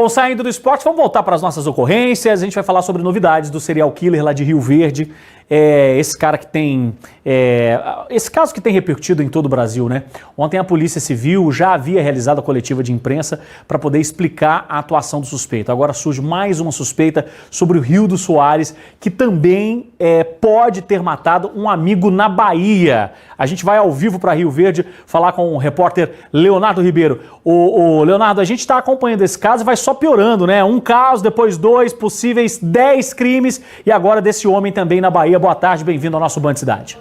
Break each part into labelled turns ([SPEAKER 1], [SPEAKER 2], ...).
[SPEAKER 1] Bom, saindo do esporte, vamos voltar para as nossas ocorrências. A gente vai falar sobre novidades do serial killer lá de Rio Verde. Esse cara que tem... esse caso que tem repercutido em todo o Brasil, né? Ontem a Polícia Civil já havia realizado a coletiva de imprensa para poder explicar a atuação do suspeito. Agora surge mais uma suspeita sobre o Rildo Soares, que também pode ter matado um amigo na Bahia. A gente vai ao vivo para Rio Verde falar com o repórter Leonardo Ribeiro. Leonardo, a gente está acompanhando esse caso e vai só piorando, né? Um caso, depois 2, possíveis 10 crimes e agora desse homem também na Bahia. Boa tarde, bem-vindo ao nosso Band Cidade.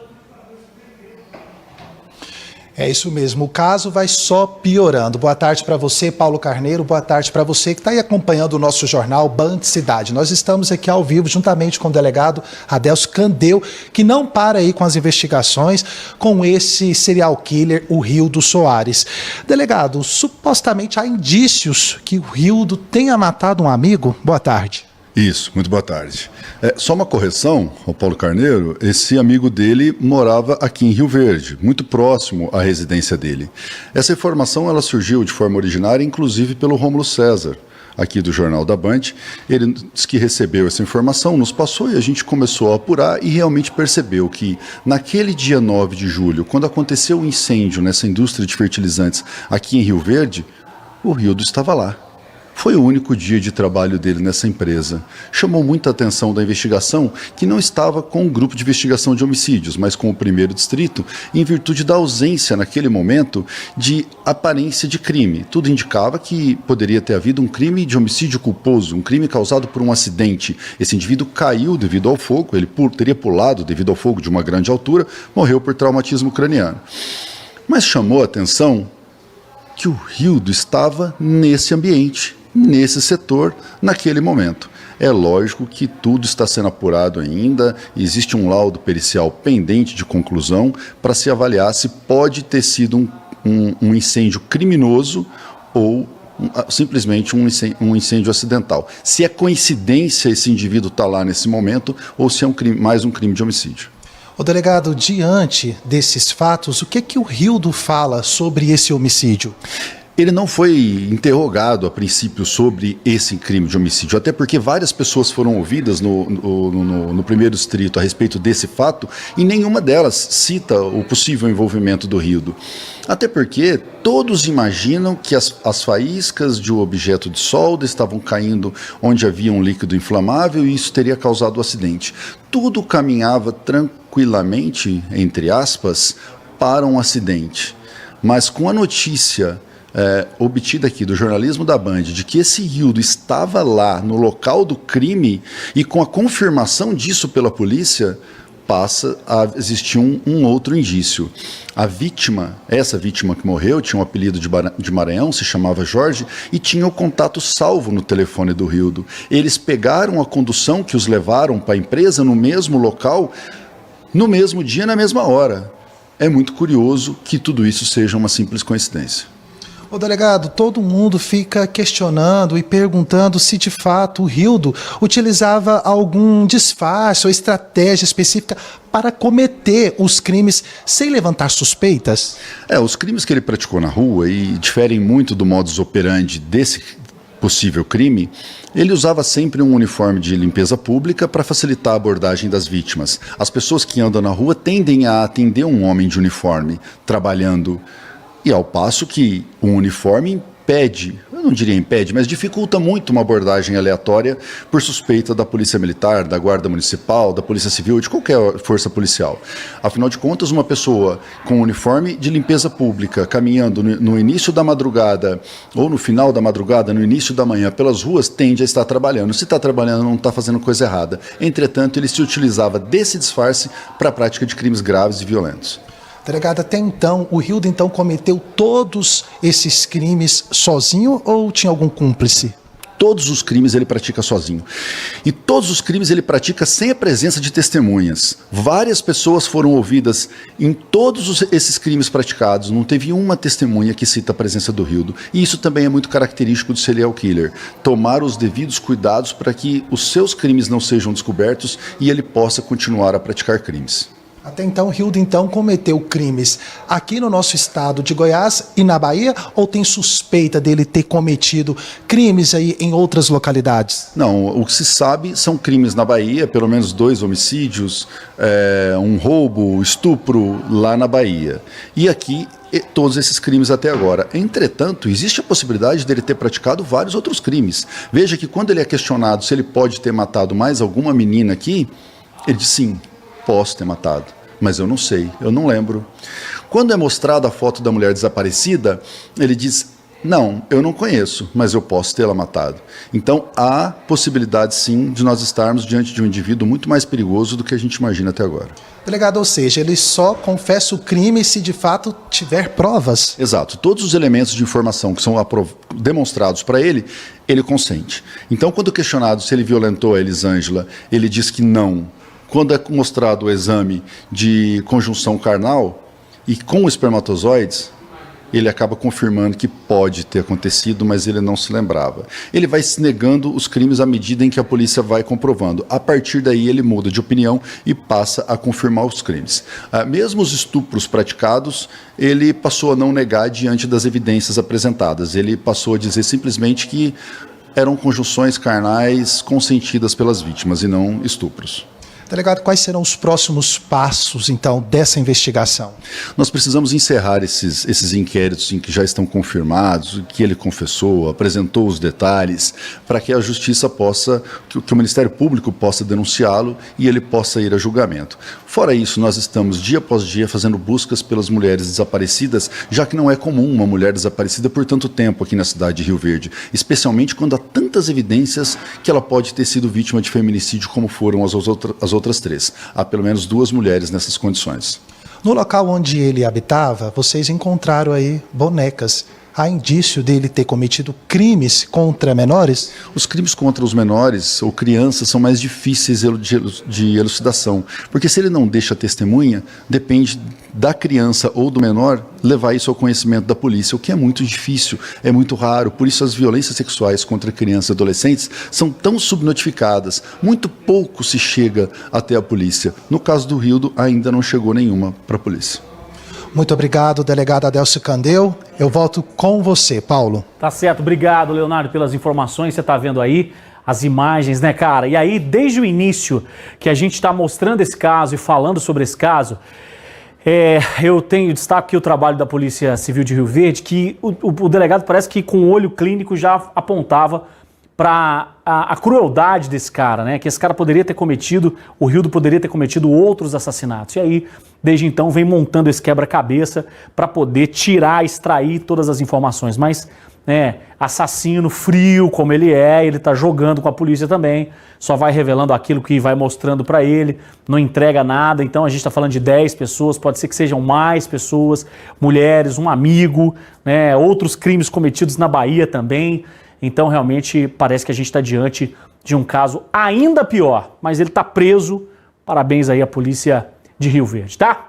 [SPEAKER 2] É isso mesmo, o caso vai só piorando. Boa tarde para você, Paulo Carneiro, boa tarde para você que está aí acompanhando o nosso jornal Band Cidade. Nós estamos aqui ao vivo juntamente com o delegado Adelso Candeu, que não para aí com as investigações com esse serial killer, o Rildo Soares. Delegado, supostamente há indícios que o Rildo tenha matado um amigo. Boa tarde.
[SPEAKER 3] Isso, muito boa tarde. Só uma correção ao Paulo Carneiro, esse amigo dele morava aqui em Rio Verde, muito próximo à residência dele. Essa informação ela surgiu de forma originária, inclusive pelo Rômulo César, aqui do Jornal da Band. Ele disse que recebeu essa informação, nos passou e a gente começou a apurar e realmente percebeu que naquele dia 9 de julho, quando aconteceu o incêndio nessa indústria de fertilizantes aqui em Rio Verde, o Rildo estava lá. Foi o único dia de trabalho dele nessa empresa. Chamou muita atenção da investigação que não estava com o grupo de investigação de homicídios, mas com o primeiro distrito, em virtude da ausência, naquele momento, de aparência de crime. Tudo indicava que poderia ter havido um crime de homicídio culposo, um crime causado por um acidente. Esse indivíduo caiu devido ao fogo, ele teria pulado devido ao fogo de uma grande altura, morreu por traumatismo craniano. Mas chamou a atenção que o Rildo estava nesse ambiente, nesse setor, naquele momento. É lógico que tudo está sendo apurado ainda, existe um laudo pericial pendente de conclusão para se avaliar se pode ter sido um incêndio criminoso ou simplesmente um incêndio acidental. Se é coincidência esse indivíduo estar lá nesse momento ou se é mais um crime de homicídio.
[SPEAKER 2] O delegado, diante desses fatos, o que o Rildo fala sobre esse homicídio?
[SPEAKER 3] Ele não foi interrogado a princípio sobre esse crime de homicídio, até porque várias pessoas foram ouvidas no primeiro distrito a respeito desse fato e nenhuma delas cita o possível envolvimento do Rildo. Até porque todos imaginam que as faíscas de um objeto de solda estavam caindo onde havia um líquido inflamável e isso teria causado o acidente. Tudo caminhava tranquilamente, entre aspas, para um acidente. Mas com a notícia obtida aqui do jornalismo da Band, de que esse Rildo estava lá no local do crime e com a confirmação disso pela polícia, passa a existir um outro indício. A vítima, essa vítima que morreu, tinha um apelido de Maranhão, se chamava Jorge, e tinha o contato salvo no telefone do Rildo. Eles pegaram a condução que os levaram para a empresa no mesmo local, no mesmo dia, na mesma hora. É muito curioso que tudo isso seja uma simples coincidência.
[SPEAKER 2] Ô delegado, todo mundo fica questionando e perguntando se de fato o Rildo utilizava algum disfarce ou estratégia específica para cometer os crimes sem levantar suspeitas.
[SPEAKER 3] Os crimes que ele praticou na rua e diferem muito do modus operandi desse possível crime, ele usava sempre um uniforme de limpeza pública para facilitar a abordagem das vítimas. As pessoas que andam na rua tendem a atender um homem de uniforme trabalhando. E ao passo que o uniforme impede, eu não diria impede, mas dificulta muito uma abordagem aleatória por suspeita da Polícia Militar, da Guarda Municipal, da Polícia Civil, de qualquer força policial. Afinal de contas, uma pessoa com uniforme de limpeza pública caminhando no início da madrugada ou no final da madrugada, no início da manhã, pelas ruas, tende a estar trabalhando. Se está trabalhando, não está fazendo coisa errada. Entretanto, ele se utilizava desse disfarce para a prática de crimes graves e violentos.
[SPEAKER 2] Delegado, até então, o Rildo então cometeu todos esses crimes sozinho ou tinha algum cúmplice?
[SPEAKER 3] Todos os crimes ele pratica sozinho. E todos os crimes ele pratica sem a presença de testemunhas. Várias pessoas foram ouvidas em todos esses crimes praticados. Não teve uma testemunha que cita a presença do Rildo. E isso também é muito característico do serial killer. Tomar os devidos cuidados para que os seus crimes não sejam descobertos e ele possa continuar a praticar crimes.
[SPEAKER 2] Até então, Rildo cometeu crimes aqui no nosso estado de Goiás e na Bahia, ou tem suspeita dele ter cometido crimes aí em outras localidades?
[SPEAKER 3] Não, o que se sabe são crimes na Bahia, pelo menos 2 homicídios, um roubo, estupro lá na Bahia. E aqui, todos esses crimes até agora. Entretanto, existe a possibilidade dele ter praticado vários outros crimes. Veja que quando ele é questionado se ele pode ter matado mais alguma menina aqui, ele diz sim, posso ter matado. Mas eu não sei, eu não lembro. Quando é mostrada a foto da mulher desaparecida, ele diz, não, eu não conheço, mas eu posso tê-la matado. Então há possibilidade sim de nós estarmos diante de um indivíduo muito mais perigoso do que a gente imagina até agora.
[SPEAKER 2] Delegado, ou seja, ele só confessa o crime se de fato tiver provas?
[SPEAKER 3] Exato, todos os elementos de informação que são demonstrados para ele, ele consente. Então quando questionado se ele violentou a Elisângela, ele diz que não. Quando é mostrado o exame de conjunção carnal e com espermatozoides, ele acaba confirmando que pode ter acontecido, mas ele não se lembrava. Ele vai se negando os crimes à medida em que a polícia vai comprovando. A partir daí ele muda de opinião e passa a confirmar os crimes. Mesmo os estupros praticados, ele passou a não negar diante das evidências apresentadas. Ele passou a dizer simplesmente que eram conjunções carnais consentidas pelas vítimas e não estupros.
[SPEAKER 2] Delegado, quais serão os próximos passos, então, dessa investigação?
[SPEAKER 3] Nós precisamos encerrar esses inquéritos em que já estão confirmados, que ele confessou, apresentou os detalhes, para que a Justiça possa, que o Ministério Público possa denunciá-lo e ele possa ir a julgamento. Fora isso, nós estamos dia após dia fazendo buscas pelas mulheres desaparecidas, já que não é comum uma mulher desaparecida por tanto tempo aqui na cidade de Rio Verde, especialmente quando há tantas evidências que ela pode ter sido vítima de feminicídio como foram as outras 3. Há pelo menos 2 mulheres nessas condições.
[SPEAKER 2] No local onde ele habitava, vocês encontraram aí bonecas. Há indício dele ter cometido crimes contra menores?
[SPEAKER 3] Os crimes contra os menores ou crianças são mais difíceis de elucidação, porque se ele não deixa testemunha, depende da criança ou do menor levar isso ao conhecimento da polícia, o que é muito difícil, é muito raro. Por isso as violências sexuais contra crianças e adolescentes são tão subnotificadas, muito pouco se chega até a polícia. No caso do Rildo, ainda não chegou nenhuma para a polícia.
[SPEAKER 2] Muito obrigado, delegado Adélcio Candeu. Eu volto com você, Paulo.
[SPEAKER 1] Tá certo, obrigado, Leonardo, pelas informações. Você tá vendo aí as imagens, né, cara? E aí, desde o início que a gente está mostrando esse caso e falando sobre esse caso, eu destaco aqui o trabalho da Polícia Civil de Rio Verde, que o delegado parece que com o olho clínico já apontava para a crueldade desse cara, né? Que esse cara poderia ter cometido, o Rildo poderia ter cometido outros assassinatos. E aí, desde então, vem montando esse quebra-cabeça para poder extrair todas as informações. Mas, assassino frio como ele tá jogando com a polícia também, só vai revelando aquilo que vai mostrando para ele, não entrega nada. Então a gente está falando de 10 pessoas, pode ser que sejam mais pessoas, mulheres, um amigo, né? Outros crimes cometidos na Bahia também. Então, realmente, parece que a gente está diante de um caso ainda pior, mas ele está preso. Parabéns aí à Polícia de Rio Verde, tá?